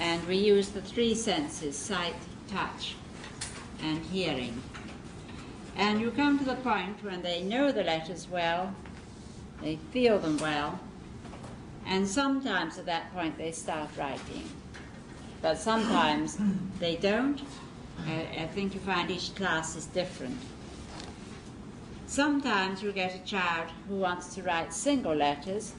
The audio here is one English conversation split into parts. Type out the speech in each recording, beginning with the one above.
And we use the three senses: sight, touch, and hearing. And you come to the point when they know the letters well, they feel them well, and sometimes at that point they start writing. But sometimes they don't. I think you find each class is different. Sometimes you get a child who wants to write single letters,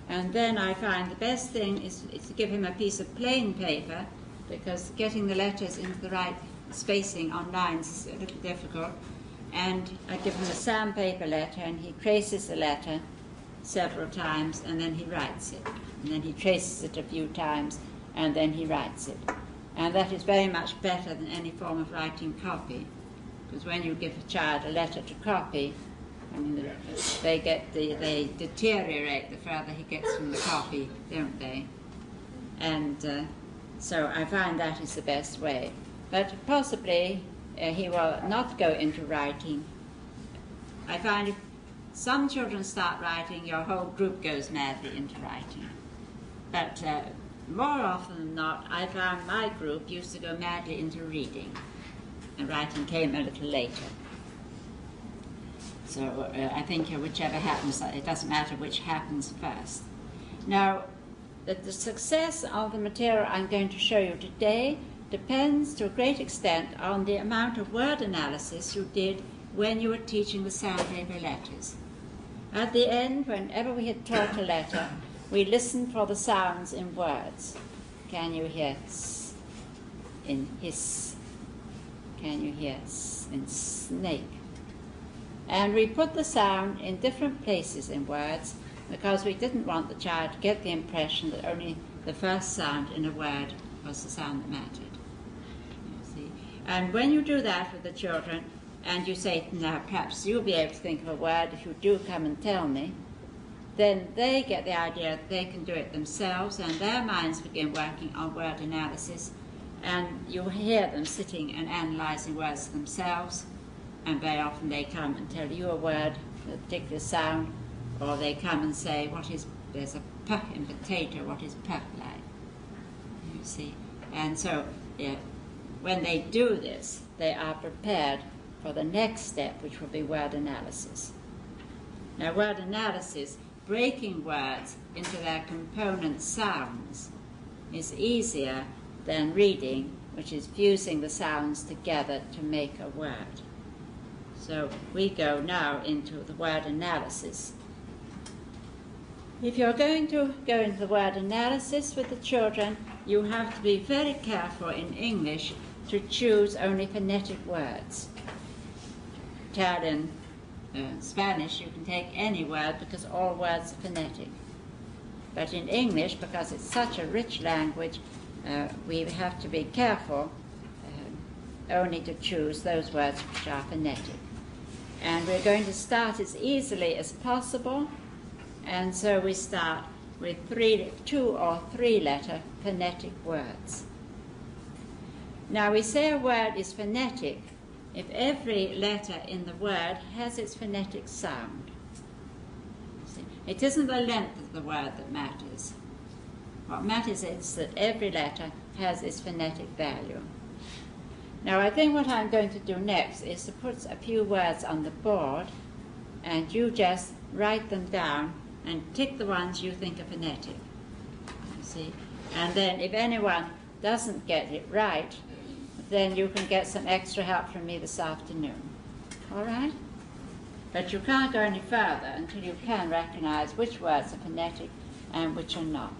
and then I find the best thing is to give him a piece of plain paper, because getting the letters into the right spacing on lines is a little difficult. And I give him a sandpaper letter, and he traces the letter several times, and then he writes it. And then he traces it a few times, and then he writes it. And that is very much better than any form of writing copy, because when you give a child a letter to copy, I mean, they deteriorate the further he gets from the copy, don't they? And so I find that is the best way. But possibly he will not go into writing. I find if some children start writing, your whole group goes madly into writing. But more often than not, I found my group used to go madly into reading, and writing came a little later. So I think whichever happens, it doesn't matter which happens first. Now, the success of the material I'm going to show you today depends to a great extent on the amount of word analysis you did when you were teaching the sandpaper letters. At the end, whenever we had taught a letter, we listened for the sounds in words. Can you hear s in hiss? Can you hear s in snake? And we put the sound in different places in words, because we didn't want the child to get the impression that only the first sound in a word was the sound that mattered. And when you do that with the children, and you say, now perhaps you'll be able to think of a word if you do come and tell me, then they get the idea that they can do it themselves, and their minds begin working on word analysis, and you hear them sitting and analysing words themselves, and very often they come and tell you a word, a particular sound, or they come and say, there's a p in potato, what is p like? You see? And so, yeah, when they do this, they are prepared for the next step, which will be word analysis. Now, word analysis, breaking words into their component sounds, is easier than reading, which is fusing the sounds together to make a word. So we go now into the word analysis. If you're going to go into the word analysis with the children, you have to be very careful in English to choose only phonetic words. Italian, Spanish, you can take any word because all words are phonetic. But in English, because it's such a rich language, we have to be careful only to choose those words which are phonetic. And we're going to start as easily as possible, and so we start with 2 or 3 letter phonetic words. Now, we say a word is phonetic if every letter in the word has its phonetic sound. It isn't the length of the word that matters. What matters is that every letter has its phonetic value. Now, I think what I'm going to do next is to put a few words on the board, and you just write them down and tick the ones you think are phonetic. You see? And then if anyone doesn't get it right, then you can get some extra help from me this afternoon. All right? But you can't go any further until you can recognize which words are phonetic and which are not.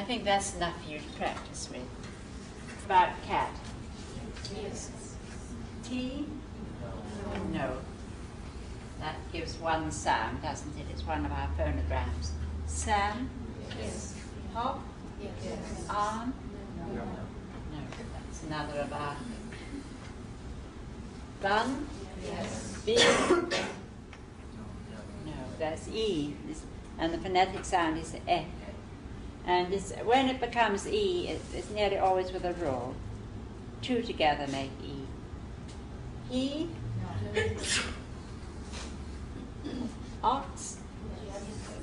think that's enough for you to practice with. About cat. Yes. T? No. That gives one sound, doesn't it? It's one of our phonograms. Sam? Yes. Hop? Yes. Arm? No. No, that's another of our. Bun? Yes. B? No, that's E. And the phonetic sound is F. And when it becomes E, it's nearly always with a roll. Two together make E. E? Ox?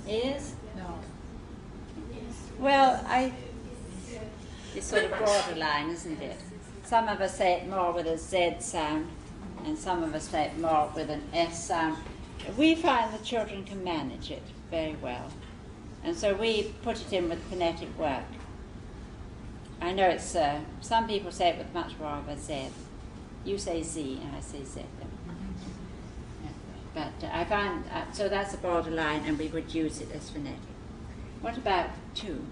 Is? No. Well, it's sort of borderline, isn't it? Some of us say it more with a Z sound, and some of us say it more with an S sound. We find the children can manage it very well, and so we put it in with phonetic work. I know it's, some people say it with much more of a Z. You say Z, and I say Z. But I find, so that's a borderline, and we would use it as phonetic. What about two?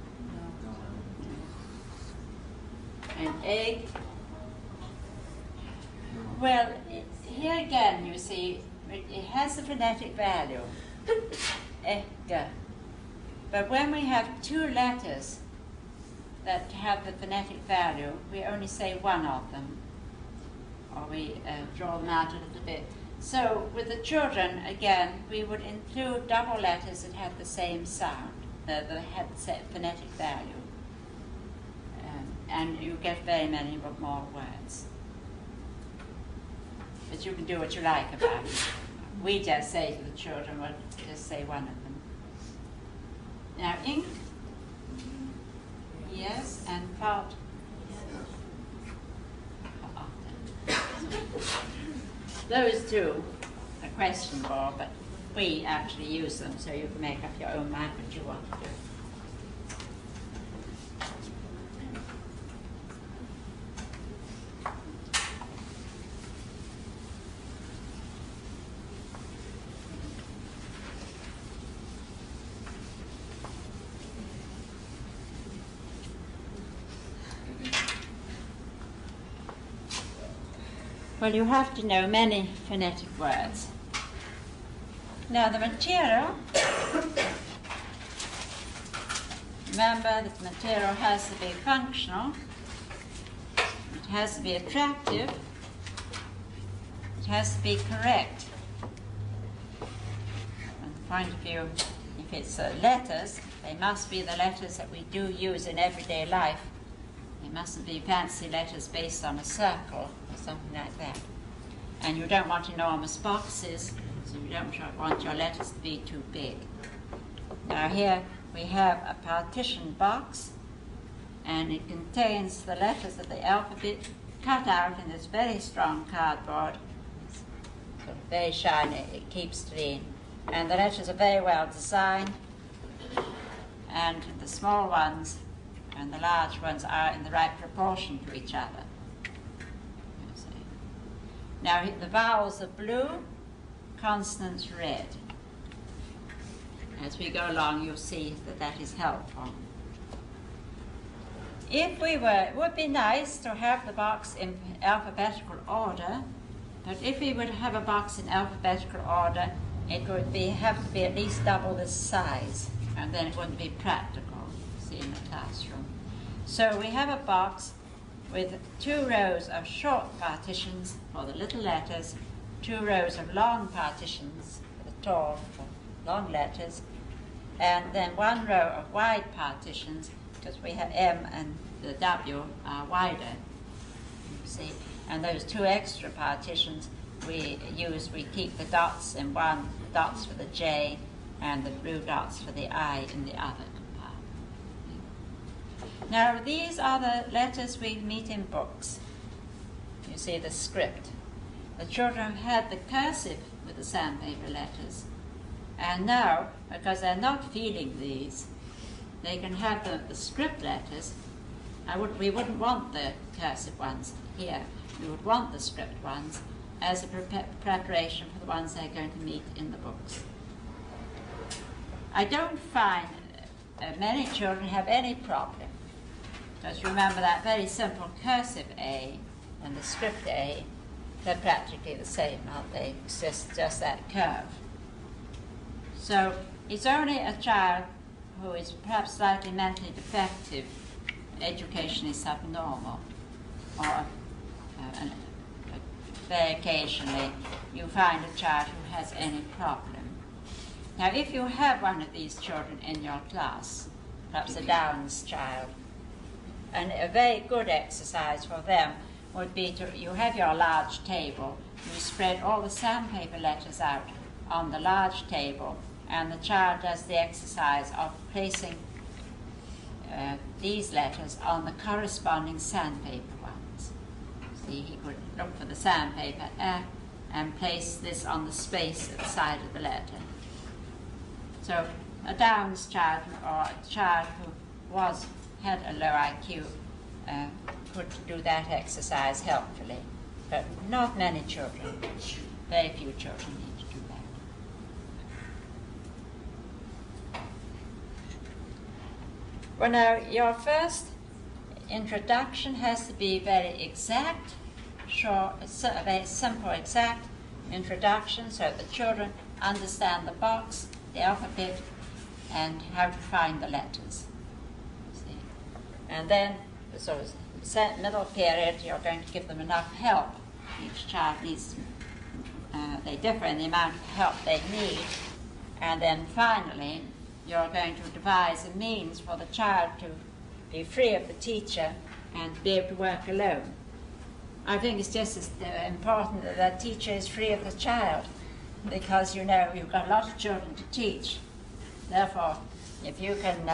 An egg? Well, here again, you see, it has a phonetic value, egg. But when we have two letters that have the phonetic value, we only say one of them, or we draw them out a little bit. So with the children, again, we would include double letters that have the same sound, that have the phonetic value. And you get very many more words. But you can do what you like about it. We just say to the children, well, just say one of them. Now, ink, yes, and pot. Those two are questionable, but we actually use them, so you can make up your own mind what you want to do. Well, you have to know many phonetic words. Now, the material, remember that the material has to be functional, it has to be attractive, it has to be correct. From the point of view, if it's letters, they must be the letters that we do use in everyday life. They mustn't be fancy letters based on a circle or something like that. And you don't want enormous boxes, so you don't want your letters to be too big. Now here we have a partition box, and it contains the letters of the alphabet cut out in this very strong cardboard. It's sort of very shiny, it keeps clean. And the letters are very well designed, and the small ones and the large ones are in the right proportion to each other. Now the vowels are blue, consonants red. As we go along, you'll see that that is helpful. If we were, it would be nice to have the box in alphabetical order, but if we were to have a box in alphabetical order, it would have to be at least double this size, and then it wouldn't be practical, see, in the classroom. So we have a box with 2 rows of short partitions for the little letters, 2 rows of long partitions for the tall, for long letters, and then 1 row of wide partitions, because we have M and the W are wider, you see. And those 2 extra partitions we keep the dots in one, dots for the J, and the blue dots for the I in the other compartment. Now these are the letters we meet in books. You see the script. The children had the cursive with the sandpaper letters, and now, because they're not feeling these, they can have the script letters. We wouldn't want the cursive ones here. We would want the script ones as a preparation for the ones they're going to meet in the books. I don't find many children have any problem. Because remember that very simple cursive A and the script A, they're practically the same, aren't they? It's just that curve. So it's only a child who is perhaps slightly mentally defective, education is subnormal, or very occasionally you find a child who has any problem. Now, if you have one of these children in your class, perhaps a Downs child, and a very good exercise for them would be you have your large table, you spread all the sandpaper letters out on the large table, and the child does the exercise of placing these letters on the corresponding sandpaper ones. See, he could look for the sandpaper and place this on the space at the side of the letter. So a Downs child or a child who had a low IQ could do that exercise helpfully, but not many children. Very few children need to do that. Well, now, your first introduction has to be very exact, short, a very simple, exact introduction so that the children understand the box, the alphabet, and how to find the letters. See? And then, so middle period, you're going to give them enough help. Each child needs, they differ in the amount of help they need. And then finally, you're going to devise a means for the child to be free of the teacher and be able to work alone. I think it's just as important that the teacher is free of the child, because you know you've got a lot of children to teach. Therefore, if you can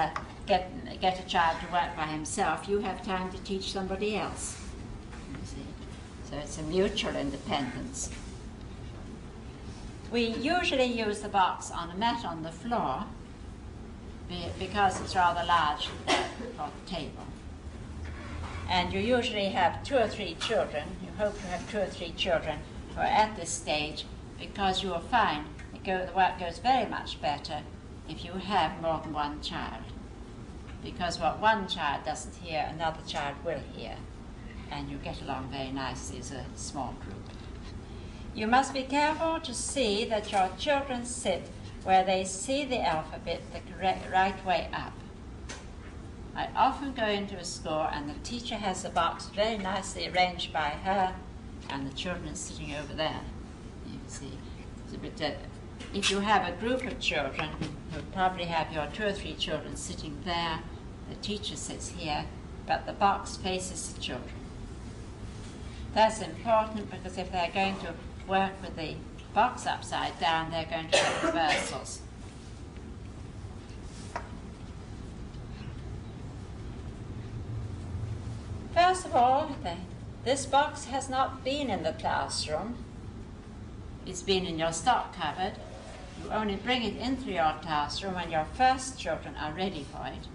get a child to work by himself, you have time to teach somebody else. You see? So it's a mutual independence. We usually use the box on a mat on the floor because it's rather large for the table. And you usually have 2 or 3 children. You hope to have 2 or 3 children who are at this stage, because you will find the work goes very much better if you have more than one child. Because what one child doesn't hear, another child will hear, and you get along very nicely as a small group. You must be careful to see that your children sit where they see the alphabet the right way up. I often go into a school and the teacher has the box very nicely arranged by her, and the children are sitting over there. You see, if you have a group of children, you probably have your 2 or 3 children sitting there, the teacher sits here, but the box faces the children. That's important because if they're going to work with the box upside down, they're going to have reversals. First of all, this box has not been in the classroom. It's been in your stock cupboard. You only bring it into your classroom when your first children are ready for it.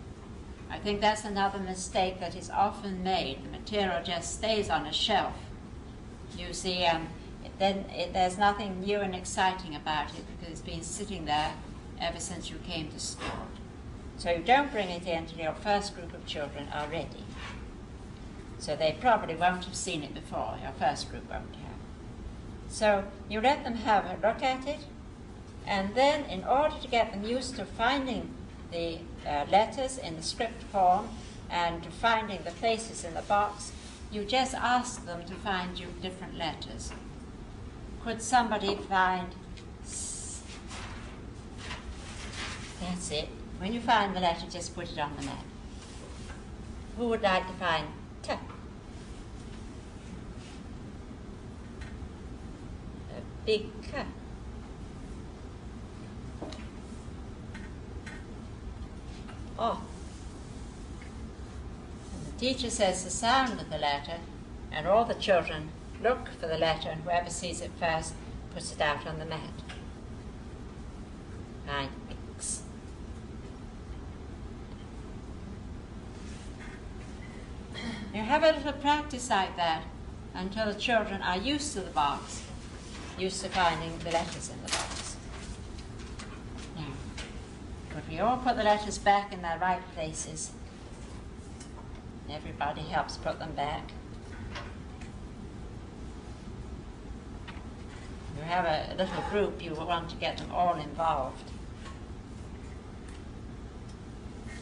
I think that's another mistake that is often made. The material just stays on a shelf. You see, there's nothing new and exciting about it because it's been sitting there ever since you came to school. So you don't bring it in until your first group of children are ready. So they probably won't have seen it before, your first group won't have. So you let them have a look at it, and then in order to get them used to finding the letters in the script form and to finding the places in the box, you just ask them to find you different letters. Could somebody find That's it. When you find the letter, just put it on the map. Who would like to find T? A big K. Oh. And the teacher says the sound of the letter, and all the children look for the letter, and whoever sees it first puts it out on the mat. Fine. X. You have a little practice like that until the children are used to the box, used to finding the letters in the box. Now, could We all put the letters back in their right places. Everybody helps put them back. You have a little group, you will want to get them all involved.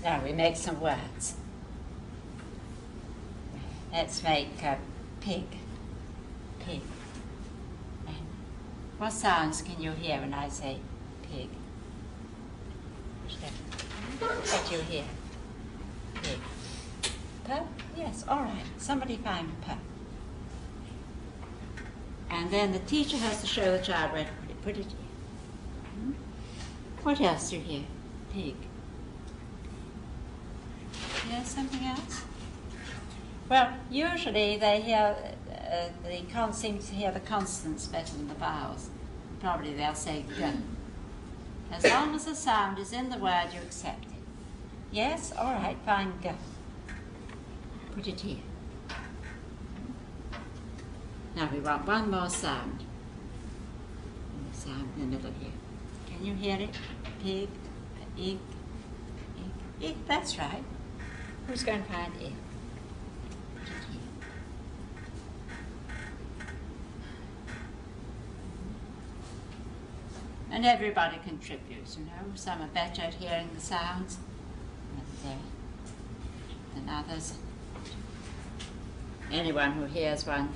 Now we make some words. Let's make pig. Pig. And what sounds can you hear when I say pig? What do you hear? Pig. P? Yes, all right. Somebody find P. And then the teacher has to show the child where to put it. Put it here. What else do you hear? Pig. Yes, something else? Well, usually they hear, seem to hear the consonants better than the vowels. Probably they'll say G. As long as the sound is in the word, you accept it. Yes? All right, fine, G. Put it here. Now we want one more sound. And the sound in the middle here. Can you hear it? Pig, ig, ig, ig. That's right. Who's going to find ig? Put it here. And everybody contributes, you know. Some are better at hearing the sounds than others. Anyone who hears one,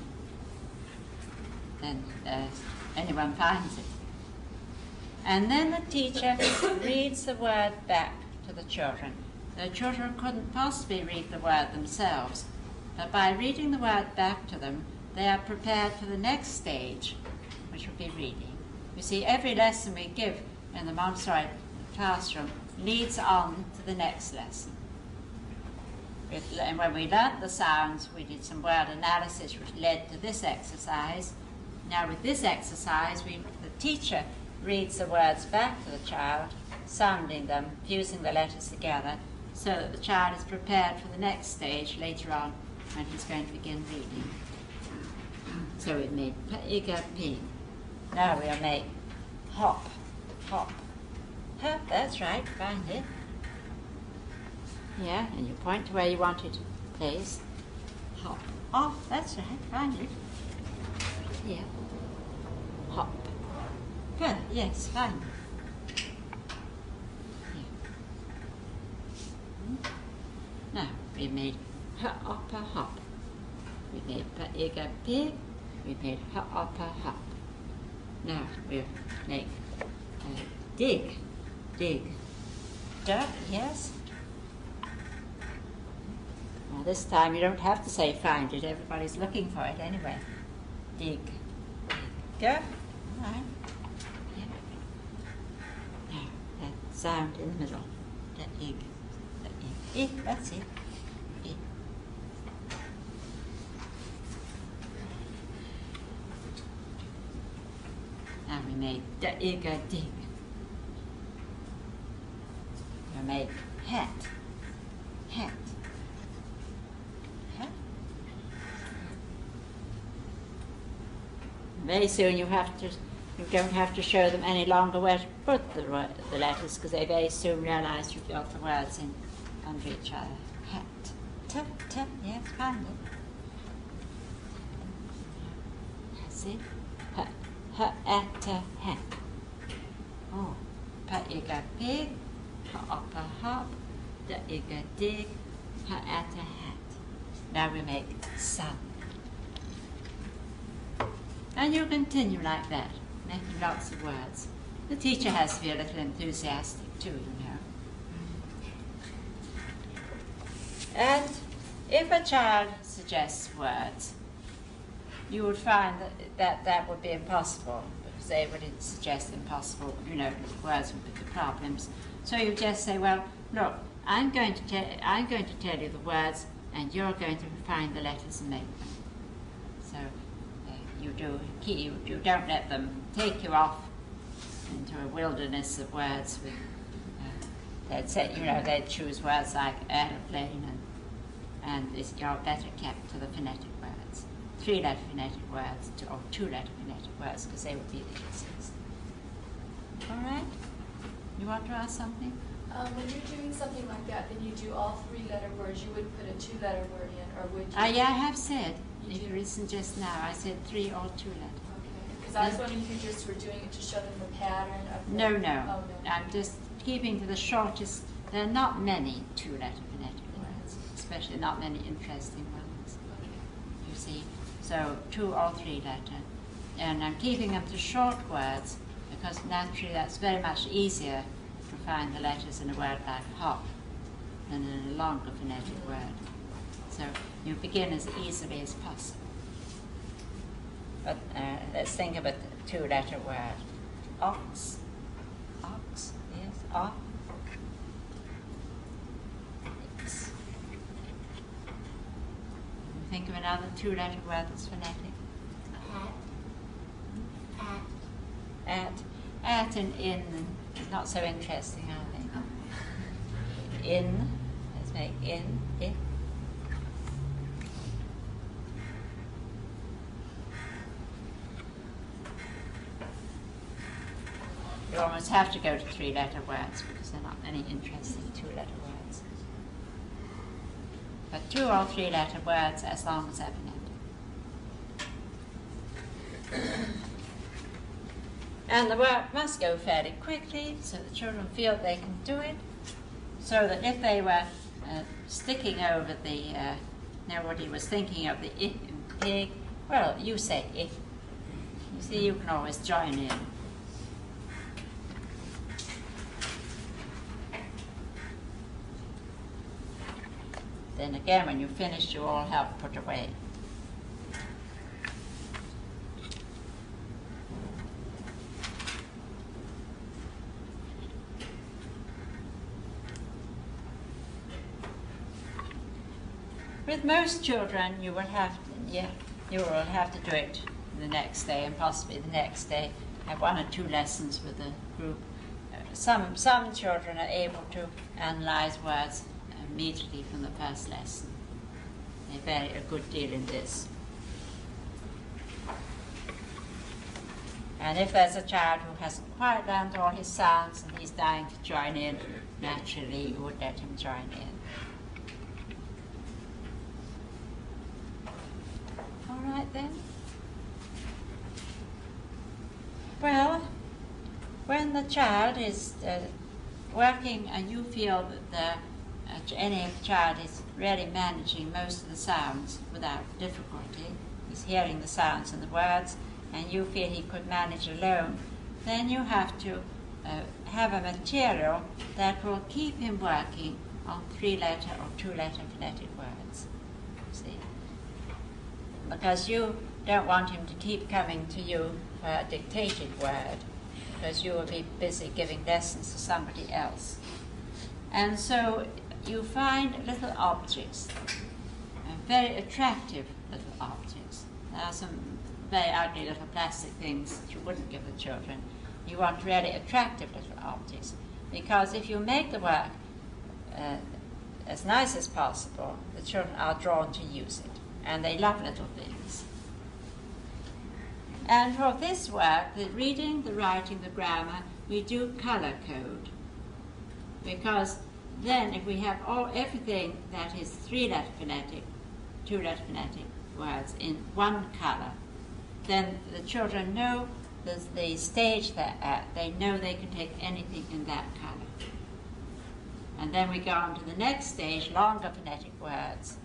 then anyone finds it. And then the teacher reads the word back to the children. The children couldn't possibly read the word themselves, but by reading the word back to them, they are prepared for the next stage, which will be reading. You see, every lesson we give in the Montessori classroom leads on to the next lesson. And when we learnt the sounds, we did some word analysis which led to this exercise. Now with this exercise, the teacher reads the words back to the child, sounding them, fusing the letters together, so that the child is prepared for the next stage later on when he's going to begin reading. So we've made p. Now we'll make hop, hop. Hop, that's right, find it. Yeah, and you point to where you want it placed. Hop. Oh, that's right, find it. Yeah. Hop. Good, yes, fine. Yeah. Now, we made hop, hop. We made pig. We made hop, hop. Now, we'll make dig, dig. Duck, yes. Now this time you don't have to say find it, everybody's looking for it anyway. Dig. Go. All right. Yeah. Now, that sound in the middle. The ig. The ig. Ig, that's it. Ig. Now we made the ig a dig. We made hat. Hat. Very soon you don't have to show them any longer where to put the letters, because they very soon realise you've got the words in under each other. Hat. T, t, yes, find it. That's it. H, h, at, hat. Oh. Pa, ig, pig. Hop, hop. The, ig, dig. Ha, at, hat. Now we make sun. And you continue like that, making lots of words. The teacher has to be a little enthusiastic too, you know. And if a child suggests words, you would find that would be impossible, because they would suggest impossible, you know, words would be the problems. So you just say, well, look, I'm going to tell you the words, and you're going to find the letters and make them. So you don't let them take you off into a wilderness of words. They'd say, you know, they'd choose words like aeroplane, and you're better kept to the phonetic words, 3-letter phonetic words, or 2-letter phonetic words, because they would be the easiest. All right? You want to ask something? When you're doing something like that, then you do all 3-letter words. You would put a 2-letter word in, or would you? Yeah, I have said. You If do? you listen just now, I said 3 or 2 letters. Okay. Because I was wondering if you just were doing it to show them the pattern of the... No, no. Oh, no. I'm just keeping to the shortest. There are not many 2-letter phonetic words, especially not many interesting ones, Okay. you see. So 2 or 3 letter. And I'm keeping them to short words because naturally that's very much easier to find the letters in a word like hop than in a longer phonetic word. So you begin as easily as possible. But let's think of a 2-letter word. Ox. Ox, yes, ox. X. Think of another 2-letter word that's phonetic. At and in is not so interesting, I think. In, let's make in, if. You almost have to go to 3-letter words because there are not many interesting 2-letter words. But 2 or 3-letter words as long as they're phonetic. And the work must go fairly quickly so the children feel they can do it, so that if they were sticking over the, what he was thinking of the if in pig, well, you say if. You see, you can always join in. Then again, when you finish, you all have put away. With most children, you will have to do it the next day, and possibly the next day have 1 or 2 lessons with a group. Some children are able to analyze words immediately from the first lesson. They vary a good deal in this. And if there's a child who hasn't quite learned all his sounds and he's dying to join in, naturally you would let him join in. All right then. Well, when the child is working and you feel that any child is really managing most of the sounds without difficulty, he's hearing the sounds and the words, and you feel he could manage alone, then you have to have a material that will keep him working on 3-letter or 2-letter phonetic words. See? Because you don't want him to keep coming to you for a dictated word, because you will be busy giving lessons to somebody else. And so you find little objects, very attractive little objects. There are some very ugly little plastic things that you wouldn't give the children. You want really attractive little objects, because if you make the work as nice as possible, the children are drawn to use it, and they love little things. And for this work, the reading, the writing, the grammar, we do color code, because then if we have everything that is 3-letter phonetic, 2-letter phonetic words in one color, then the children know the stage they're at. They know they can take anything in that color. And then we go on to the next stage, longer phonetic words,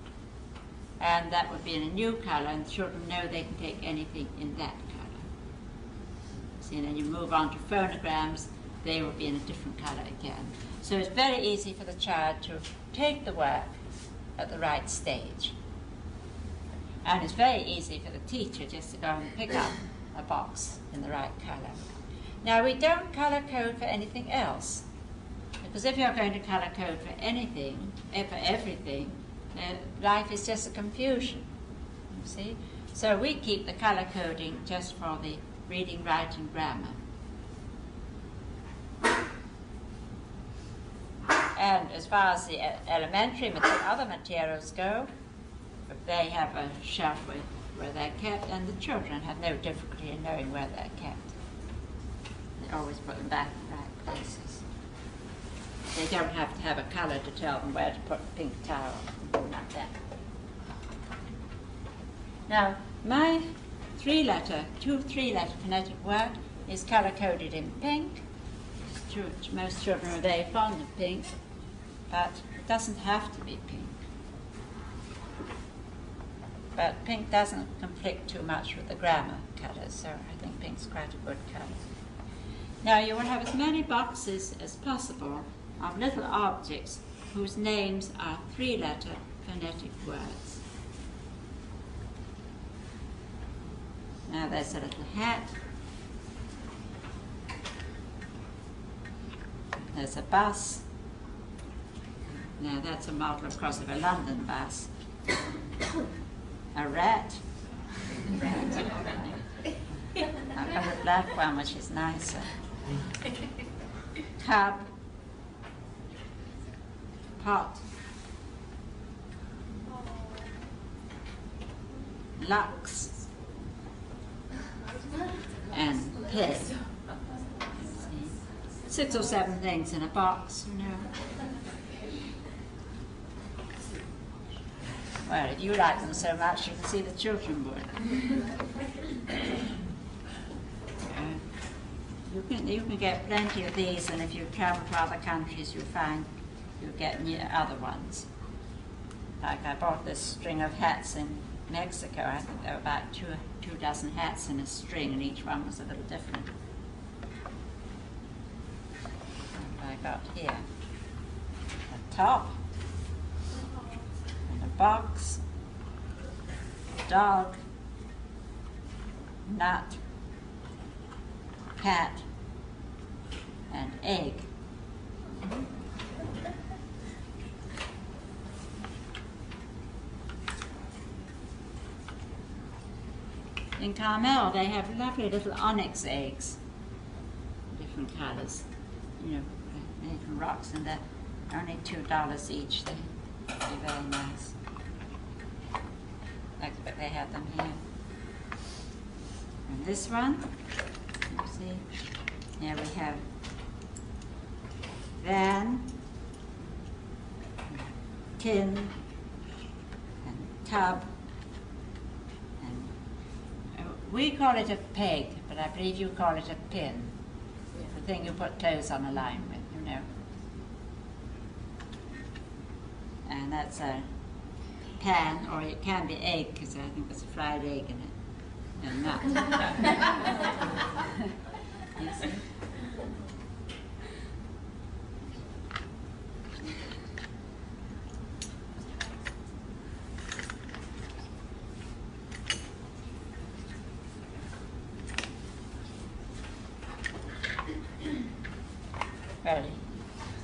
and that would be in a new color, and the children know they can take anything in that color. See, and then you move on to phonograms, they will be in a different color again. So it's very easy for the child to take the work at the right stage. And it's very easy for the teacher just to go and pick up a box in the right color. Now, we don't color code for anything else, because if you're going to color code for anything, for everything, life is just a confusion, you see? So we keep the color coding just for the reading, writing, grammar. And as far as the elementary other materials go, they have a shelf where they're kept, and the children have no difficulty in knowing where they're kept. They always put them back in the right places. They don't have to have a colour to tell them where to put the pink towel, like that. Now, my two three-letter phonetic word is colour-coded in pink. Most children are very fond of pink, but it doesn't have to be pink. But pink doesn't conflict too much with the grammar colours, so I think pink's quite a good colour. Now you will have as many boxes as possible of little objects whose names are three-letter phonetic words. Now there's a little hat. There's a bus. Now that's a model, of course, of a London bus. A rat. I've got a black one, which is nicer. Cub. Pot. Lux. And pig. 6 or 7 things in a box, you know. Well, if you like them so much, you can see the children would. You can get plenty of these, and if you travel to other countries, you'll find you'll get other ones. Like I bought this string of hats in Mexico. I think there were about two dozen hats in a string, and each one was a little different. I got here a top and a box, dog, nut, cat, and egg. In Carmel, they have lovely little onyx eggs, different colours, you know, made from rocks, and they're only $2 each. They're very nice. But they have them here. And this one, you see, here we have van, tin, and tub, and we call it a peg, but I believe you call it a pin. The thing you put clothes on a line with, you know. And that's a pan, or it can be egg, because I think there's a fried egg in it, and nut. You see? Well,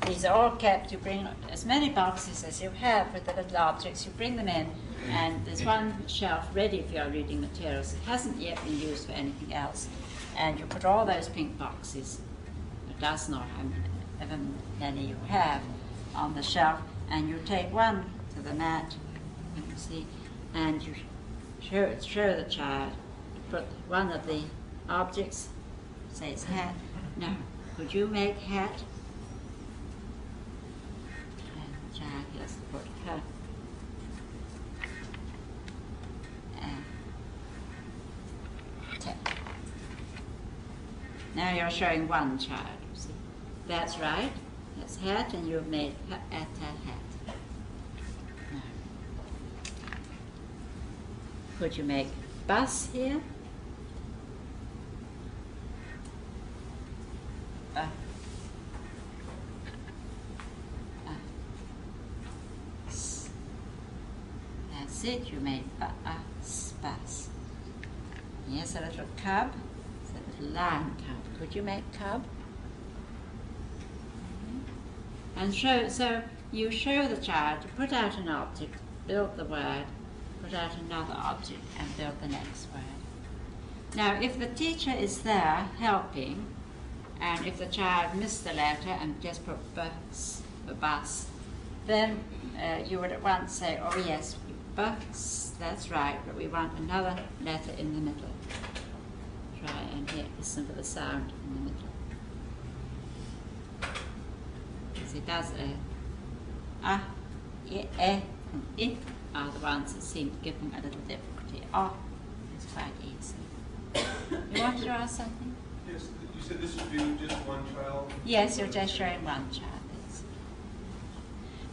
these are all kept. You bring as many boxes as you have with the little objects, you bring them in, and there's one shelf ready for your reading materials. It hasn't yet been used for anything else, and you put all those pink boxes, a dozen or however many you have, on the shelf, and you take one to the mat, you can see, and you show the child, put one of the objects, say it's hat. Now, could you make hat? And the child has to put her. And tap. Now you're showing one child, you see. That's right. That's hat, and you've made her at her hat. Now, could you make bus here? That's it, you made bus. Here's a little cub, it's a little lion cub. Could you make cub? And so you show the child to put out an object, build the word, put out another object, and build the next word. Now, if the teacher is there helping, and if the child missed the letter and just put bus for bus, then you would at once say, oh yes, bus, that's right, but we want another letter in the middle. Try and listen for the sound in the middle. it does ah, I, and it are the ones that seem to give them a little difficulty. Ah is quite easy. You want to ask something? Yes, you said this would be just one child? Yes, you're just showing one child.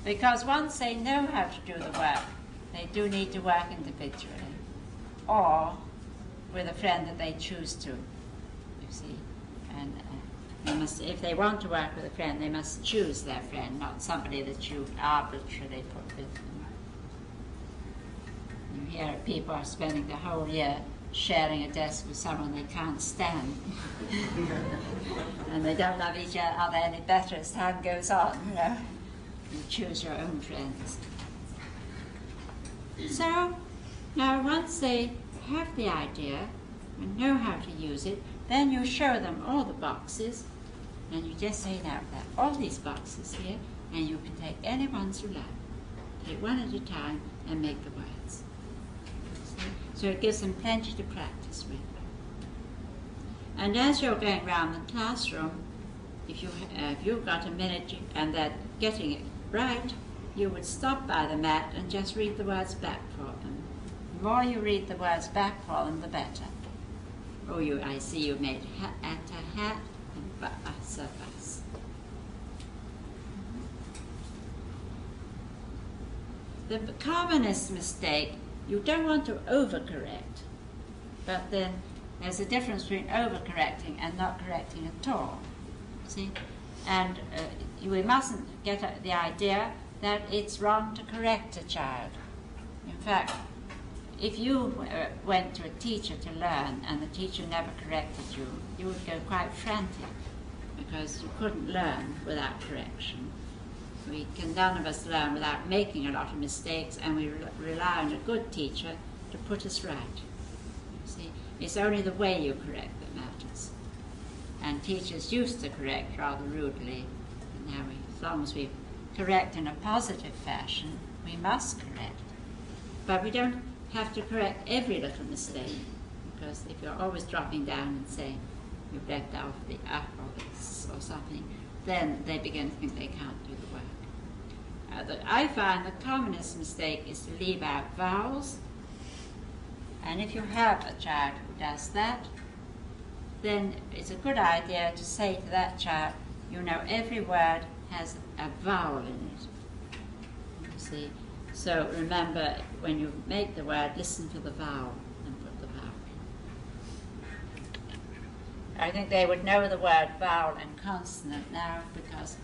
Because once they know how to do the work, they do need to work individually, or with a friend that they choose to, you see. And they must, if they want to work with a friend, they must choose their friend, not somebody that you arbitrarily put with them. You hear people are spending the whole year sharing a desk with someone they can't stand. And they don't love each other any better as time goes on, you know. You choose your own friends. So, now once they have the idea and know how to use it, then you show them all the boxes, and you just say, now, there are all these boxes here, and you can take any ones you like. Take one at a time and make the words. See? So it gives them plenty to practice with. And as you're going around the classroom, if you've got a minute and they're getting it right, you would stop by the mat and just read the words back for them. The more you read the words back for them, the better. Oh, I see you made at a hat and bus a bus. The commonest mistake, you don't want to overcorrect, but then there's a difference between overcorrecting and not correcting at all. See? And we mustn't get the idea that it's wrong to correct a child. In fact, if you went to a teacher to learn and the teacher never corrected you, you would go quite frantic because you couldn't learn without correction. None of us learn without making a lot of mistakes, and we rely on a good teacher to put us right. You see, it's only the way you correct that matters. And teachers used to correct rather rudely. And now, as long as we correct in a positive fashion, we must correct. But we don't have to correct every little mistake, because if you're always dropping down and saying you've left off the up or this or something, then they begin to think they can't do the work. I find the commonest mistake is to leave out vowels. And if you have a child who does that, then it's a good idea to say to that child, you know, every word has a vowel in it. You see? So remember, when you make the word, listen for the vowel and put the vowel in. I think they would know the word vowel and consonant now, because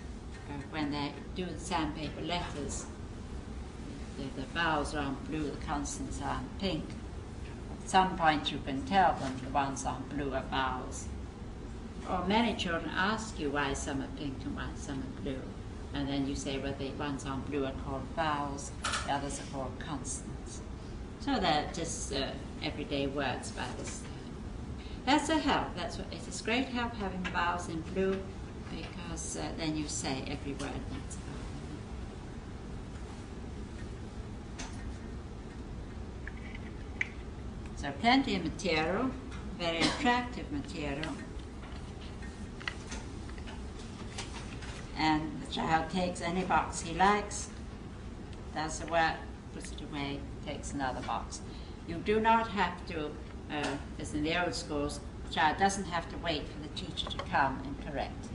when they do the sandpaper letters, the vowels are on blue, the consonants are on pink. At some point you can tell them the ones on blue are vowels. Or many children ask you why some are pink and why some are blue. And then you say, well, the ones on blue are called vowels, the others are called consonants. So they're just everyday words by this time. That's a help. It's a great help having the vowels in blue, because then you say every word needs a vowel. So plenty of material, very attractive material. And the child takes any box he likes, does the work, puts it away, takes another box. You do not have to, as in the old schools, the child doesn't have to wait for the teacher to come and correct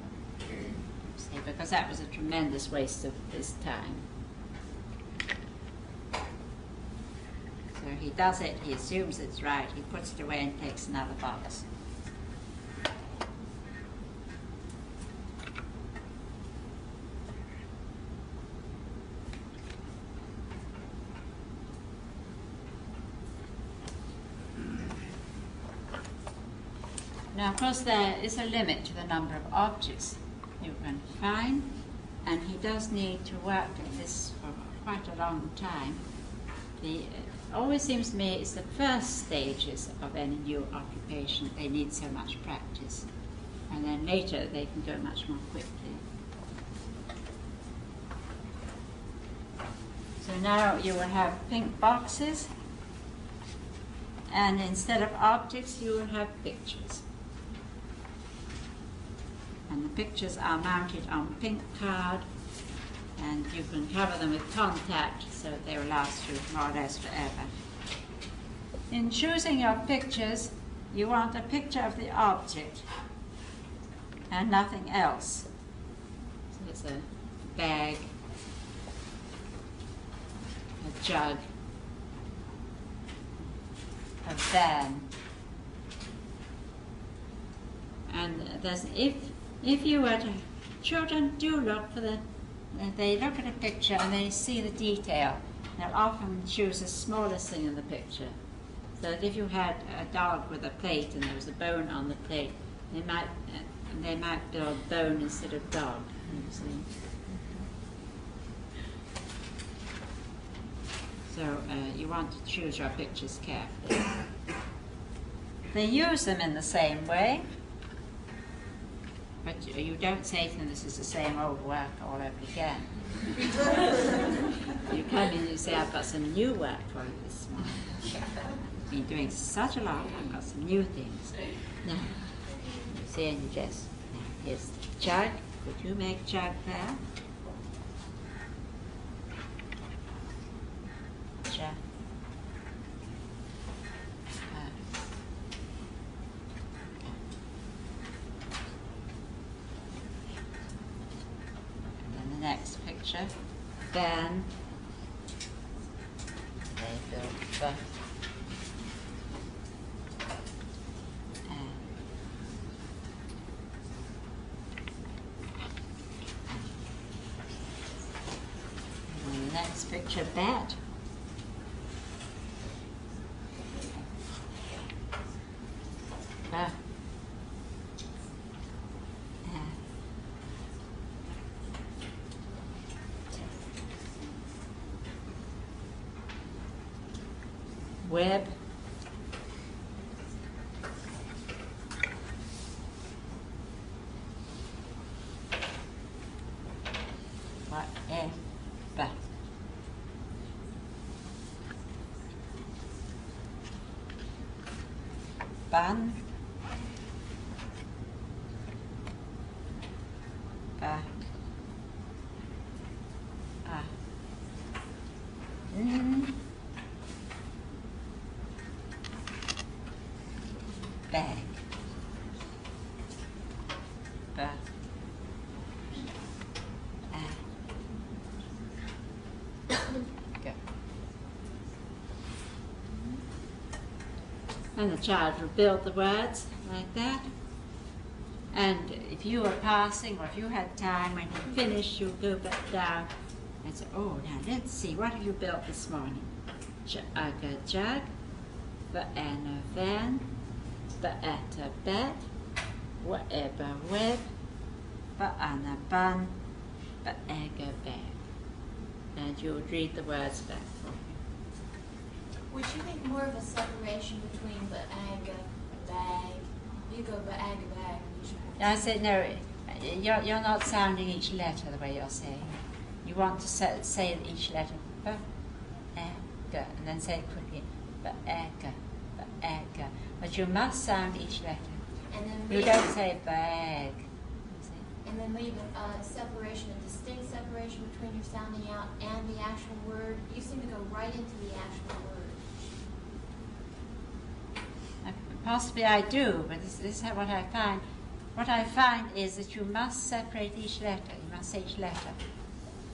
him. See, because that was a tremendous waste of his time. So he does it, he assumes it's right, he puts it away and takes another box. Now, of course, there is a limit to the number of objects you can find, and he does need to work at this for quite a long time. It always seems to me it's the first stages of any new occupation they need so much practice, and then later they can go much more quickly. So now you will have pink boxes, and instead of objects you will have pictures. And the pictures are mounted on pink card And you can cover them with contact so that they will last you more or less forever. In choosing your pictures, you want a picture of the object and nothing else. So it's a bag, a jug, a van. And there's, if you were to, children do look for they look at a picture and they see the detail. They'll often choose the smallest thing in the picture. So that if you had a dog with a plate and there was a bone on the plate, they might build bone instead of dog. You see. So you want to choose your pictures carefully. They use them in the same way, but you don't say to them, this is the same old work all over again. You come in and you say, I've got some new work for you this morning. I've been doing such a lot, I've got some new things. Now, you see, and you just, now here's the jug. Could you make jug there? Jug. Next picture, then they built the and the next picture, bat. Web. Whatever. Bun. Ba. Ah. Bag. Ba. Go. And the child will build the words like that. And if you were passing, or if you had time, when you finish, you'll go back down and say, oh, now let's see, what have you built this morning? Jug, jug, van, van, a bat, whatever web, a bun, a bag. And you would read the words back for me. Would you make more of a separation between bag, you go bag. I said, no, you're not sounding each letter the way you're saying it. You want to say each letter, and then say it quickly, but you must sound each letter. And then you don't say bag. And then leave a separation, a distinct separation between your sounding out and the actual word. You seem to go right into the actual word. Possibly I do, but this is what I find. What I find is that you must separate each letter. You must say each letter.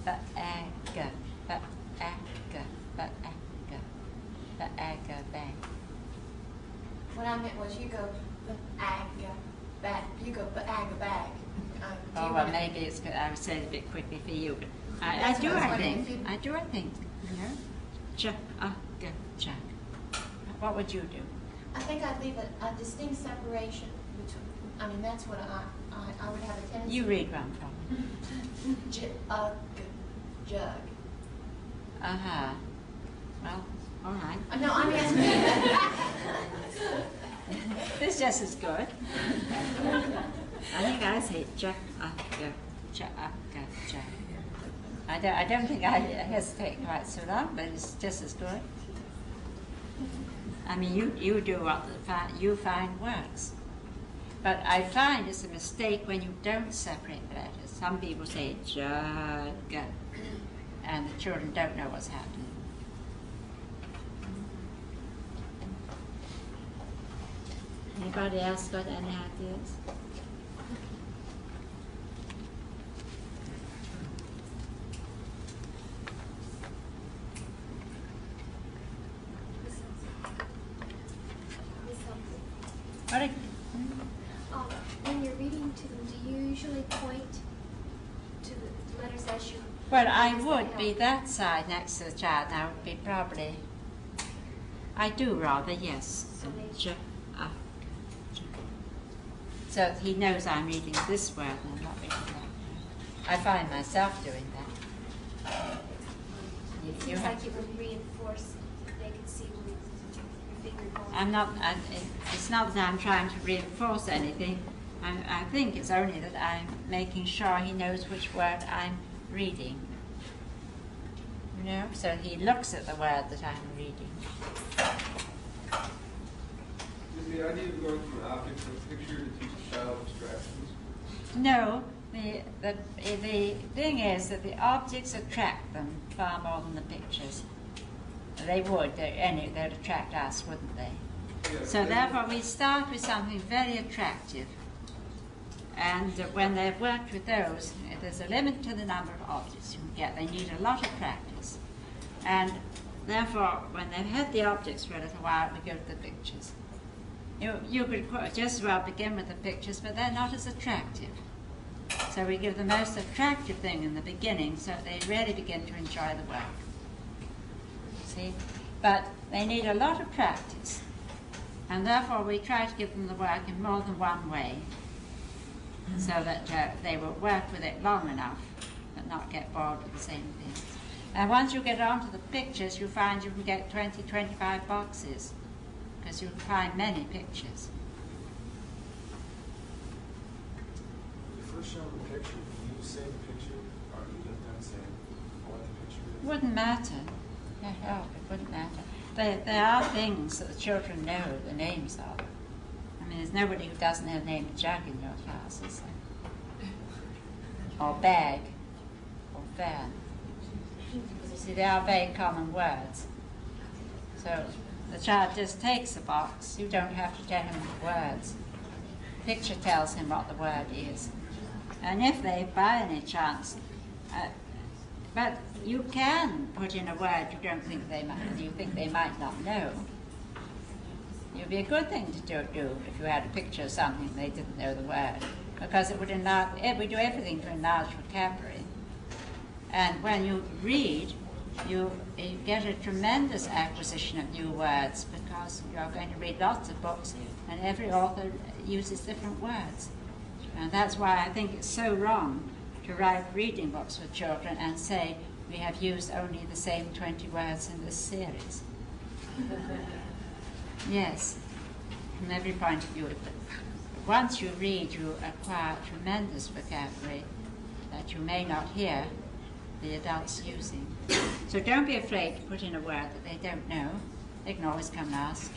Bag, bag, bag. What I meant was you go bag, you go bag. Oh, well, maybe it's good. I would say it a bit quickly for you, but I do, I think. You know? Chug. What would you do? I think I'd leave a distinct separation between. I mean, that's what I would have a tendency. You read one from me. Jug. Well, all right. No, I'm asking. This is just as good. I think I say jug. I don't think I hesitate quite so long, but it's just as good. I mean, you do what you find works. But I find it's a mistake when you don't separate the letters. Some people say jug, and the children don't know what's happening. Anybody else got any ideas? What? When you're reading to them, do you usually point to the letters as you... Well, I would be that side next to the child, and I would be probably... I do rather, yes. So he knows I'm reading this word and I'm not reading that. I find myself doing that. It seems like you would reinforce, they can see where your finger going. I'm not, it's not that I'm trying to reinforce anything. I think it's only that I'm making sure he knows which word I'm reading. You know, so he looks at the word that I'm reading. Is the idea of going from an object to a picture to teach a child abstractions? No, the thing is that the objects attract them far more than the pictures. They would, they'd attract us, wouldn't they? Yeah, So therefore we start with something very attractive. And when they've worked with those, there's a limit to the number of objects you can get. They need a lot of practice. And therefore, when they've had the objects for a little while, we go to the pictures. You could just as well begin with the pictures, but they're not as attractive. So we give the most attractive thing in the beginning, so they really begin to enjoy the work. See? But they need a lot of practice. And therefore we try to give them the work in more than one way, so that they will work with it long enough, but not get bored with the same things. And once you get onto the pictures, you find you can get 20, 25 boxes, because you can find many pictures. When you first show them the picture, do you say the picture, or do you let them say what the picture is? Wouldn't matter. No, it wouldn't matter. There are things that the children know the names of. I mean, there's nobody who doesn't have the name of jug in your class, is there? Or bag, or fan. You see, they are very common words. So the child just takes a box. You don't have to tell him the words. The picture tells him what the word is. And if they, by any chance, but you can put in a word you think they might not know. It would be a good thing to do if you had a picture of something they didn't know the word, because it would enlarge. We do everything to enlarge vocabulary. And when you read, you get a tremendous acquisition of new words, because you're going to read lots of books, and every author uses different words. And that's why I think it's so wrong to write reading books for children and say, we have used only the same 20 words in this series. Yes, from every point of view. But once you read, you acquire tremendous vocabulary that you may not hear the adults using. So don't be afraid to put in a word that they don't know. They can always come and ask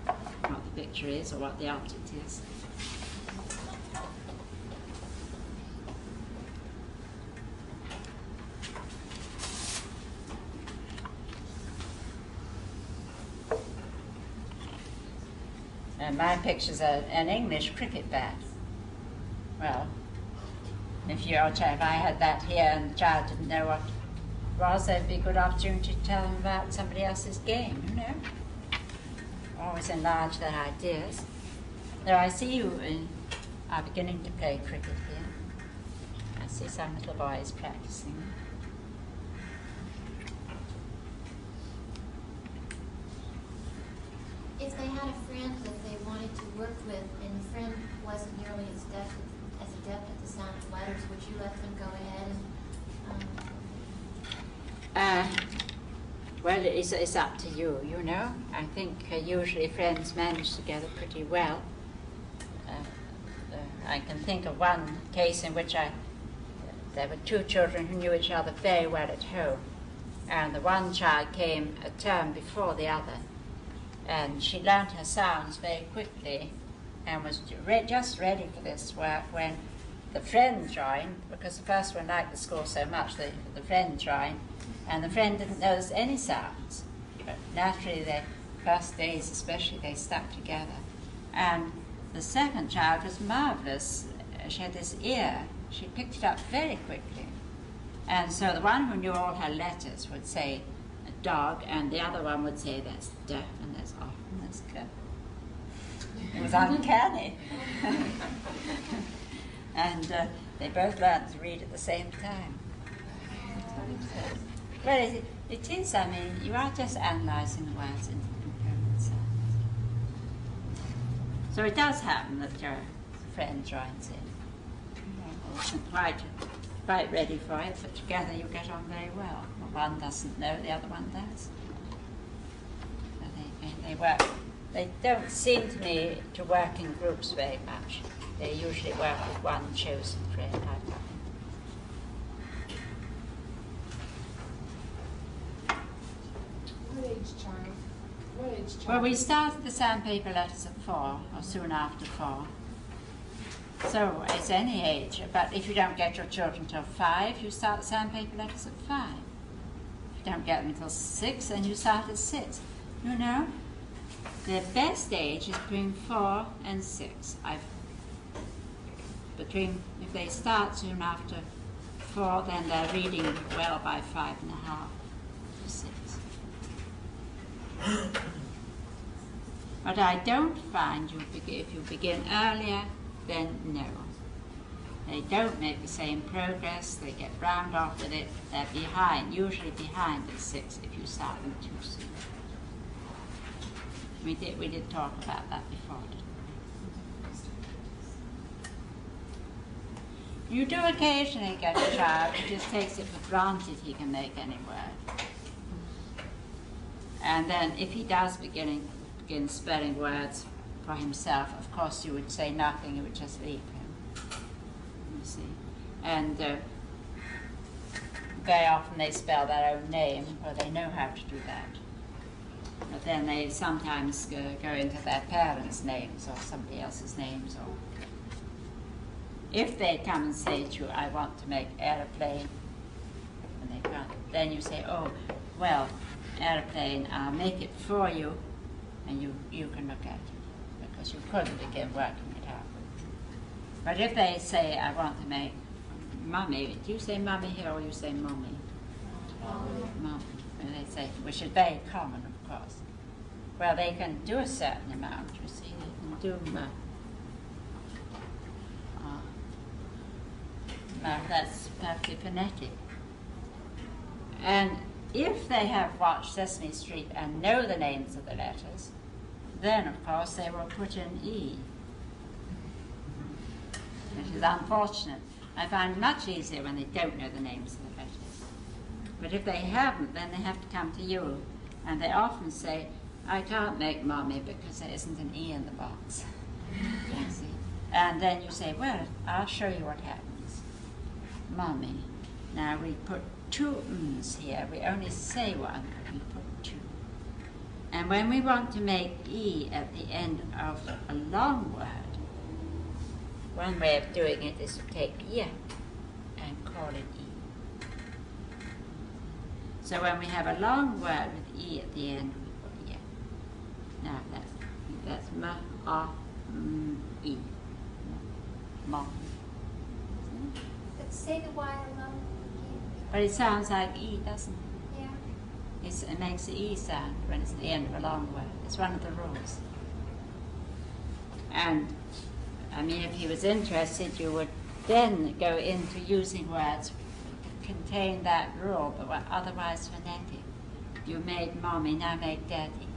what the picture is or what the object is. And my picture's an English cricket bat. Well, if I had that here and the child didn't know what it was, there'd be a good opportunity to tell them about somebody else's game, you know. Always enlarge their ideas. Though I see you are beginning to play cricket here. I see some little boys practicing. If they had a friend that they wanted to work with and the friend wasn't nearly as adept at the sound of letters, would you let them go ahead and... Well, it's up to you, you know. I think usually friends manage together pretty well. I can think of one case in which there were two children who knew each other very well at home. And the one child came a term before the other. And she learned her sounds very quickly, and was just ready for this work when the friend joined, because the first one liked the score so much that the friend joined, and the friend didn't notice any sounds. But naturally, the first days especially, they stuck together. And the second child was marvellous. She had this ear. She picked it up very quickly. And so the one who knew all her letters would say dog, and the other one would say that's d, and that's off, and that's g. It was uncanny. And they both learned to read at the same time. Well, it is, I mean, you are just analysing the words into component sounds. So it does happen that your friend joins in. Isn't quite ready for it, but together you get on very well. One doesn't know, the other one does. So they work. They don't seem to me to work in groups very much. They usually work with one chosen friend, I find. What age child? What age child? Well, we started the sandpaper letters at 4, or soon after 4. So it's any age, but if you don't get your children till 5, you start the sandpaper letters at 5. If you don't get them until 6, then you start at 6. You know, the best age is between 4 and 6. If they start soon after 4, then they're reading well by 5 and a half to 6. But I don't find if you begin earlier, then no. They don't make the same progress, they get round off with it, they're behind, usually behind at 6 if you start them too soon. We did talk about that before, didn't we? You do occasionally get a child who just takes it for granted he can make any word. And then if he does begin spelling words for himself, of course you would say nothing, you would just leave him, you see. And very often they spell their own name, or they know how to do that. But then they sometimes go into their parents' names or somebody else's names. Or if they come and say to you, I want to make aeroplane, and they can't, then you say, oh, well, aeroplane, I'll make it for you, and you can look at it, because you couldn't begin working it out. But if they say, I want to make mummy, do you say mummy here or you say mommy? Mummy. And they say, which is very common, of course. Well, they can do a certain amount, you see. They can do, that's perfectly phonetic. And if they have watched Sesame Street and know the names of the letters, then, of course, they will put in E. It is unfortunate. I find it much easier when they don't know the names of the letters. But if they haven't, then they have to come to you. And they often say, I can't make mommy because there isn't an E in the box. You see? And then you say, well, I'll show you what happens. Mommy. Now we put 2 M's here. We only say one, but we put 2. And when we want to make E at the end of a long word, one way of doing it is to take Y and call it E. So when we have a long word with E at the end, we put Y. Now that's M-A-M-E. Mom. But say the Y alone again. But it sounds like E, doesn't it? Yeah. It makes the E sound when it's at the end of a long word. It's one of the rules. And, I mean, if he was interested, you would then go into using words that contain that rule, but were otherwise phonetic. You made mommy, now make daddy.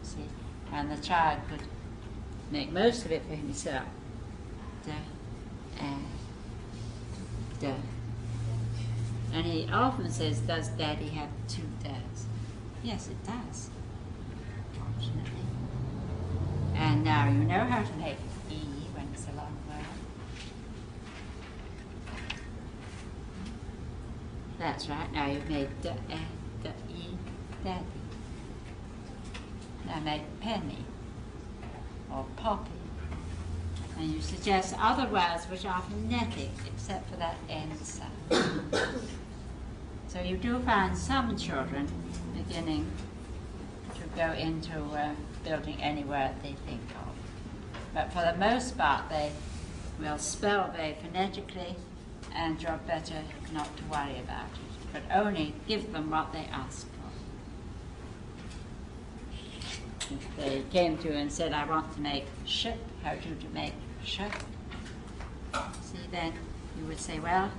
See? And the child could make most of it for himself. Da, da. And he often says, does daddy have 2 dads? Yes, it does, fortunately. And now you know how to make E when it's a long word. That's right, now you've made D, E, daddy. Now make penny. or poppy. And you suggest other words which are phonetic except for that N sound. So you do find some children beginning to go into building any word they think of. But for the most part, they will spell very phonetically, and you're better not to worry about it, but only give them what they ask for. If they came to you and said, I want to make ship, how do you make ship? See, then you would say, well,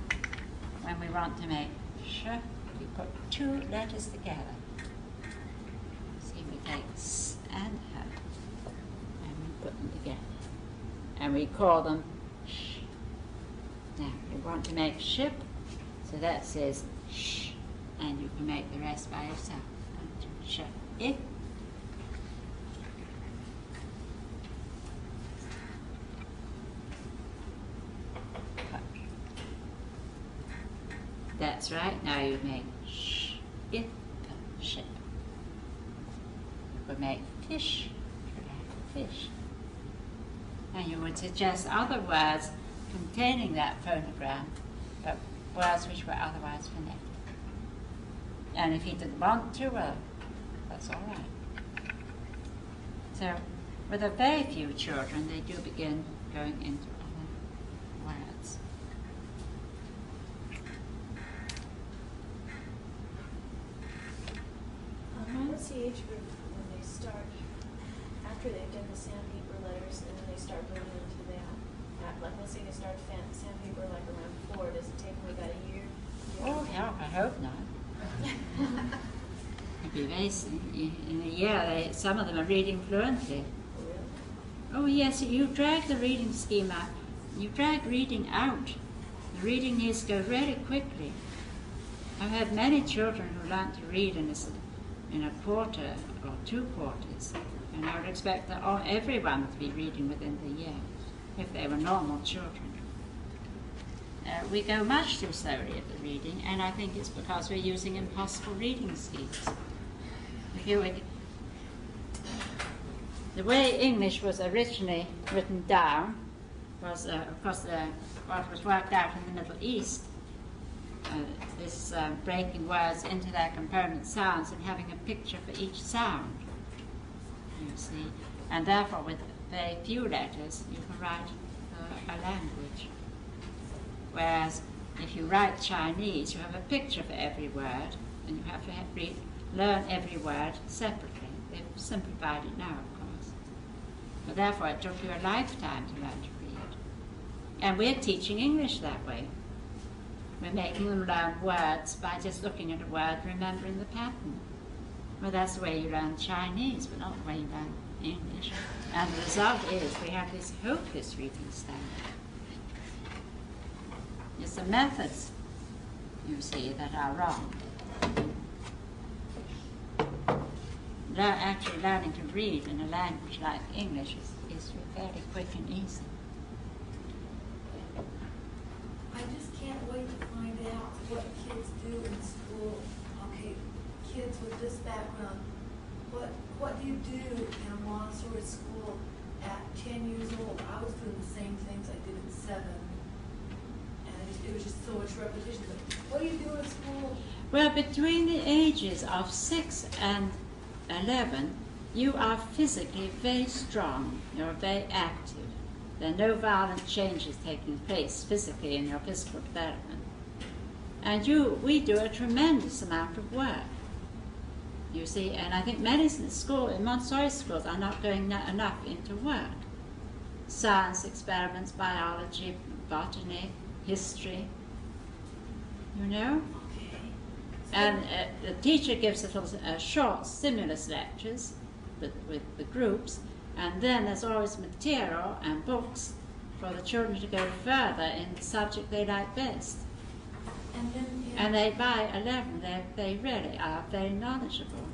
when we want to make ship, we put two letters together. See, we take S and H, and we put them together. And we call them sh. Now, we want to make ship, so that says sh, and you can make the rest by yourself. Sh, if. That's right. Now you make sh, if, ship. You could make fish, fish. And you would suggest other words containing that phonogram, but words which were otherwise phonetic. And if he didn't want to, well, that's all right. So, with a very few children, they do begin going into other words. What's the age group when they start, after they've done the sandpaper letters, and then they start going into that? Like, let's say they start sandpaper like around 4. Does it take them about a year? Oh, no, I hope not. It'd be very, in a year, some of them are reading fluently. Really? Oh, yes, you drag the reading schema, you drag reading out. The reading needs to go very quickly. I've had many children who learn to read in a quarter or 2 quarters, and I would expect that everyone to be reading within the year, if they were normal children. We go much too slowly at the reading, and I think it's because we're using impossible reading schemes. The way English was originally written down was, of course, what was worked out in the Middle East. This breaking words into their component sounds and having a picture for each sound, you see. And therefore, with very few letters, you can write a language. Whereas, if you write Chinese, you have a picture for every word, and you have to learn every word separately. They've simplified it now, of course. But therefore, it took you a lifetime to learn to read. And we're teaching English that way. We're making them learn words by just looking at a word, remembering the pattern. Well, that's the way you learn Chinese, but not the way you learn English. And the result is we have this hopeless reading standard. It's the methods, you see, that are wrong. Actually learning to read in a language like English is fairly quick and easy. I just can't wait to find out what kids do in school. Okay, kids with this background, what do you do in a Montessori school at 10 years old? I was doing the same things I did at 7. And it was just so much repetition. But what do you do in school? Well, between the ages of 6 and 11, you are physically very strong. You're very active. There are no violent changes taking place physically in your physical development. And we do a tremendous amount of work, you see, and I think many in Montessori schools are not going enough into work. Science experiments, biology, botany, history, you know? Okay. And the teacher gives little short stimulus lectures with the groups, and then there's always material and books for the children to go further in the subject they like best. And then And they, by 11, they really are very knowledgeable.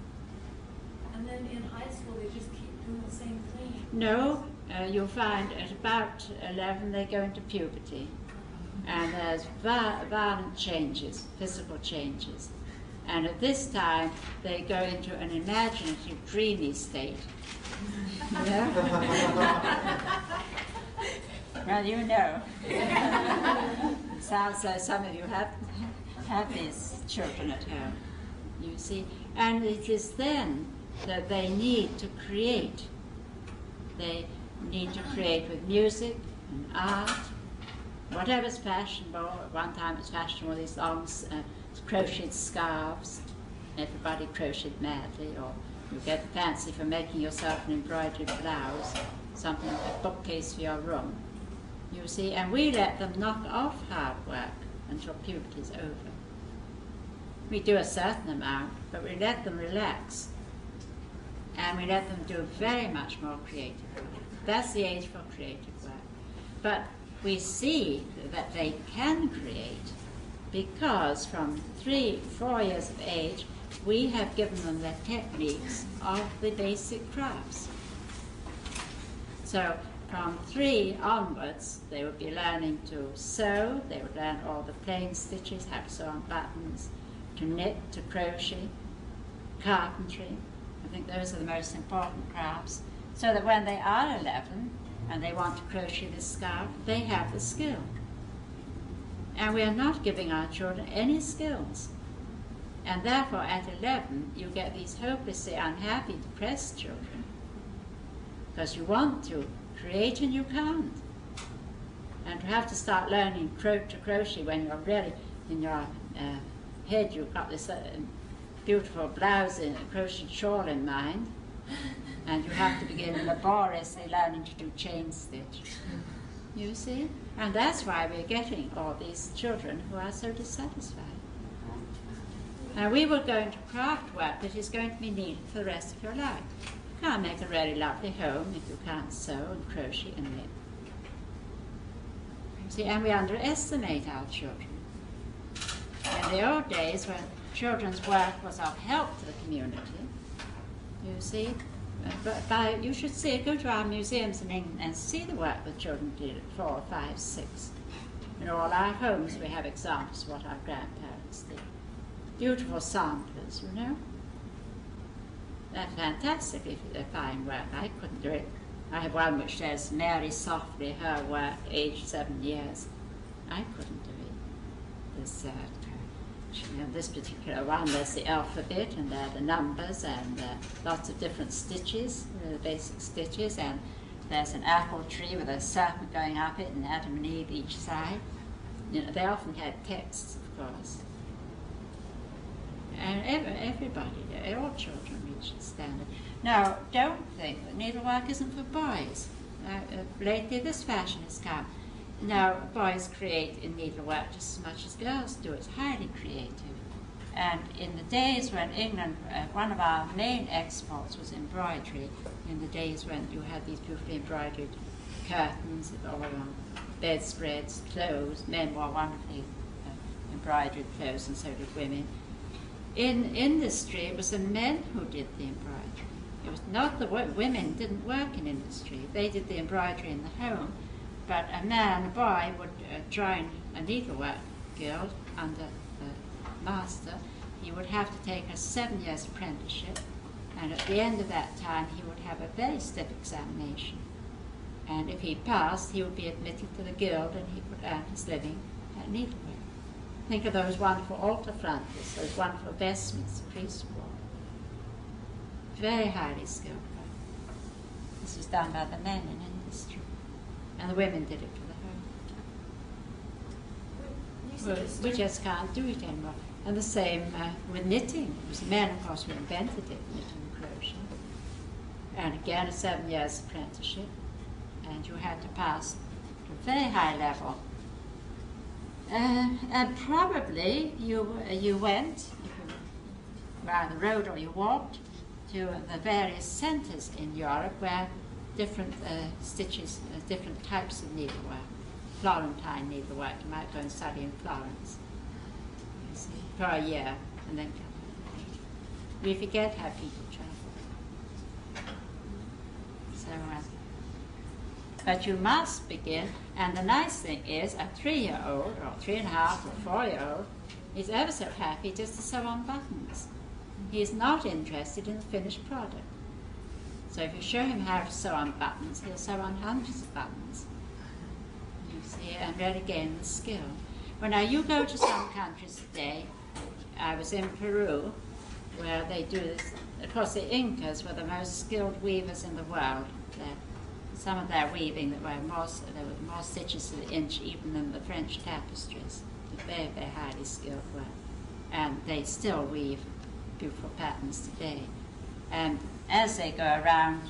And then in high school, they just keep doing the same thing. No, you'll find at about 11 they go into puberty. And there's violent changes, physical changes. And at this time, they go into an imaginative, dreamy state. You know? Well, you know. It sounds like some of you have these children at home, you see. And it is then that they need to create. They need to create with music and art, whatever's fashionable. At one time it was fashionable, these long crocheted scarves. Everybody crocheted madly, or you get the fancy for making yourself an embroidered blouse, something like a bookcase for your room. You see, and we let them knock off hard work until puberty is over. We do a certain amount, but we let them relax. And we let them do very much more creative work. That's the age for creative work. But we see that they can create because from 3-4 years of age, we have given them the techniques of the basic crafts. So from 3 onwards, they would be learning to sew, they would learn all the plain stitches, how to sew on buttons, to knit, to crochet, carpentry. I think those are the most important crafts, so that when they are 11 and they want to crochet this scarf, they have the skill. And we are not giving our children any skills. And therefore, at 11, you get these hopelessly unhappy, depressed children, because you want to create and you can't. And to have to start learning to crochet when you're really in your head, you've got this beautiful blouse and a crocheted shawl in mind, and you have to begin laboriously learning to do chain stitch. You see? And that's why we're getting all these children who are so dissatisfied. And we will go into craft work that is going to be needed for the rest of your life. You can't make a really lovely home if you can't sew and crochet and knit. See, and we underestimate our children. In the old days, when children's work was of help to the community, you see, but you should go to our museums in England and see the work that children did at 4, 5, 6. In all our homes we have examples of what our grandparents did. Beautiful samplers, you know. They're fantastically fine work. I couldn't do it. I have one which says, Mary softly, her work, aged 7 years. I couldn't do it. This particular one, there's the alphabet, and there are the numbers, and lots of different stitches, the basic stitches, and there's an apple tree with a serpent going up it, and Adam and Eve each side. You know, they often had texts, of course. And everybody, all children reach the standard. Now, don't think that needlework isn't for boys. Lately this fashion has come. Now, boys create in needlework just as much as girls do. It's highly creative. And in the days when England, one of our main exports was embroidery, in the days when you had these beautifully embroidered curtains, all on bedspreads, clothes, men wore wonderfully embroidered clothes, and so did women. In industry, it was the men who did the embroidery. It was not the women didn't work in industry. They did the embroidery in the home. But a boy would join a needlework guild under the master. He would have to take a 7 years apprenticeship, and at the end of that time he would have a very stiff examination. And if he passed, he would be admitted to the guild and he would earn his living at needlework. Think of those wonderful altar frontals, those wonderful vestments the priests wore. Very highly skilled work. This was done by the men in industry. And the women did it for the home. We just can't do it anymore. And the same with knitting. It was men, of course, who invented it, knitting and crochet. And again, a 7 years apprenticeship. And you had to pass to a very high level. And probably you went, if you were on the road or you walked, to the various centres in Europe where different stitches, different types of needlework, Florentine needlework. You might go and study in Florence, you see, for a year, and then come back. We forget how people travel. So, but you must begin, and the nice thing is, a 3-year-old, or 3.5 or 4-year-old, He's ever so happy just to sew on buttons. He's not interested in the finished product. So if you show him how to sew on buttons, he'll sew on hundreds of buttons. You see, and really gain the skill. Well, now you go to some countries today. I was in Peru, where they do this. Of course, the Incas were the most skilled weavers in the world. Some of their weaving, there were more stitches to the inch even than the French tapestries. Very, very highly skilled work. And they still weave beautiful patterns today. And as they go around,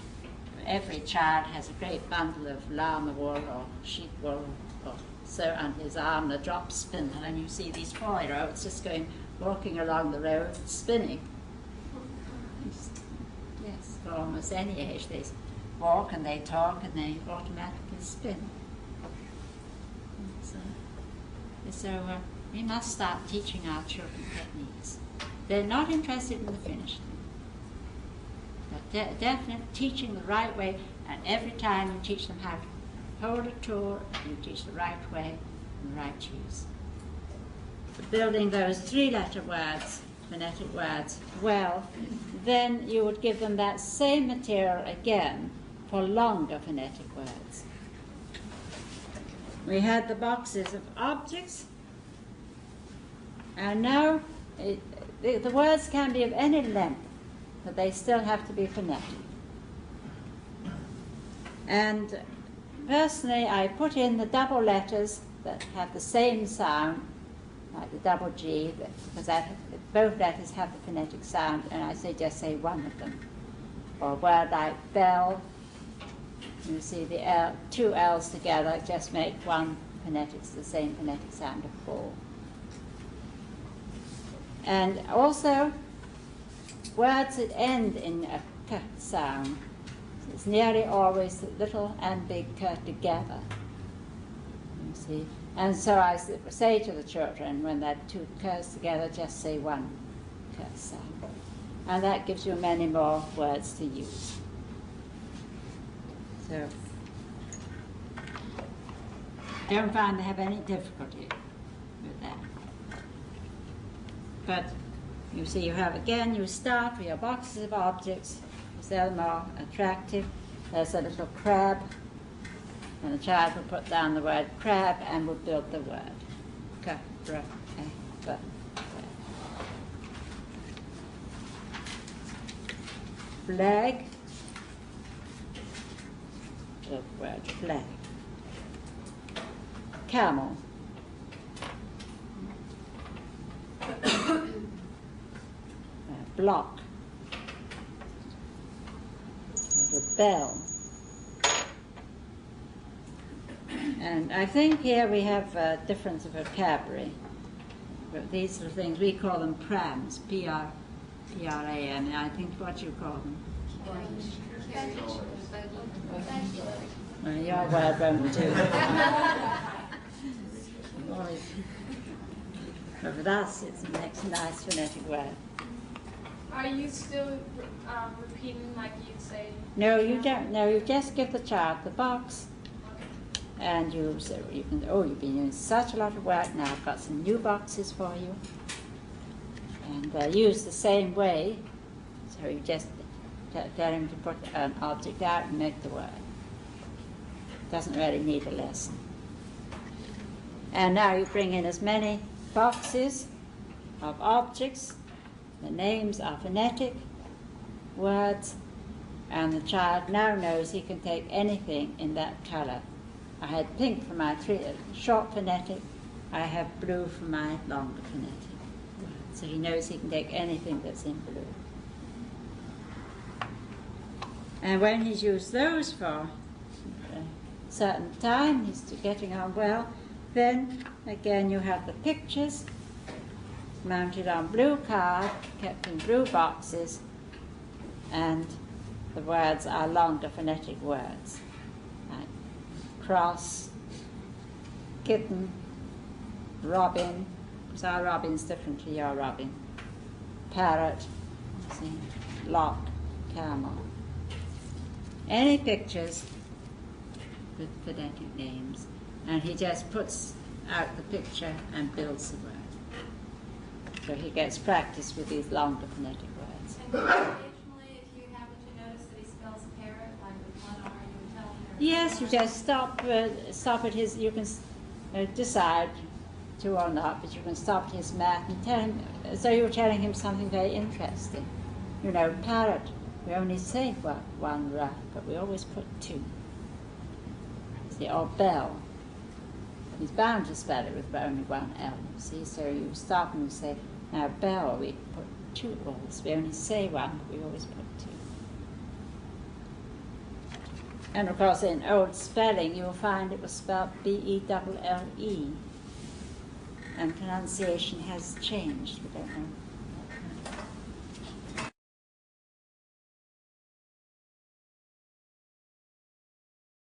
every child has a great bundle of llama wool or sheep wool or so under his arm, a drop spindle, and you see these 4-year-olds just walking along the road, spinning. Yes, for almost any age, they walk and they talk and they automatically spin. So we must start teaching our children techniques. They're not interested in the finished thing. But definitely teaching the right way, and every time you teach them how to hold a tool, you teach the right way and the right use. Building those 3-letter words, phonetic words, well, then you would give them that same material again for longer phonetic words. We had the boxes of objects, and now the words can be of any length, but they still have to be phonetic. And personally, I put in the double letters that have the same sound, like the double G, because both letters have the phonetic sound, and I just say one of them. Or a word like bell, you see the L, 2 L's together just make one phonetic, the same phonetic sound of ball. And also, words that end in a k sound. It's nearly always little and big k together. You see? And so I say to the children, when they're 2 k's together, just say one k sound. And that gives you many more words to use. So, don't find they have any difficulty with that. But you see, you have again, you start with your boxes of objects, they're more attractive. There's a little crab, and the child will put down the word crab and will build the word. Flag, the word flag. Camel. Block. The bell. And I think here we have a difference of vocabulary. But these are the things, we call them prams, P-R-A-M, I think what you call them. Well, your word won't do. But with us, it's the next nice phonetic word. Are you still repeating like you'd say? No, you don't. No, you just give the child the box, and you say, you've been doing such a lot of work now. I've got some new boxes for you, and use the same way. So you just tell him to put an object out and make the word. Doesn't really need a lesson. And now you bring in as many boxes of objects. The names are phonetic words, and the child now knows he can take anything in that color. I had pink for my short phonetic, I have blue for my longer phonetic. So he knows he can take anything that's in blue. And when he's used those for a certain time, he's getting on well, then again you have the pictures mounted on blue card, kept in blue boxes, and the words are longer phonetic words, like cross, kitten, robin, because our robin's different to your robin, parrot, see, lock, camel. Any pictures with phonetic names, and he just puts out the picture and builds the word. So he gets practice with these longer phonetic words. And occasionally, if you happen to notice that he spells parrot, like with one R, you would tell him. Yes, you just stop at his, you can decide to or not, but you can stop at his math and tell him, so you're telling him something very interesting. You know, parrot, we only say one R, but we always put two. See, or bell. He's bound to spell it with only one L, see, so you stop and you say, now bell, we put two L's. We only say one, but we always put two. And of course, in old spelling, you'll find it was spelled B-E-double-L-E. And pronunciation has changed, we don't know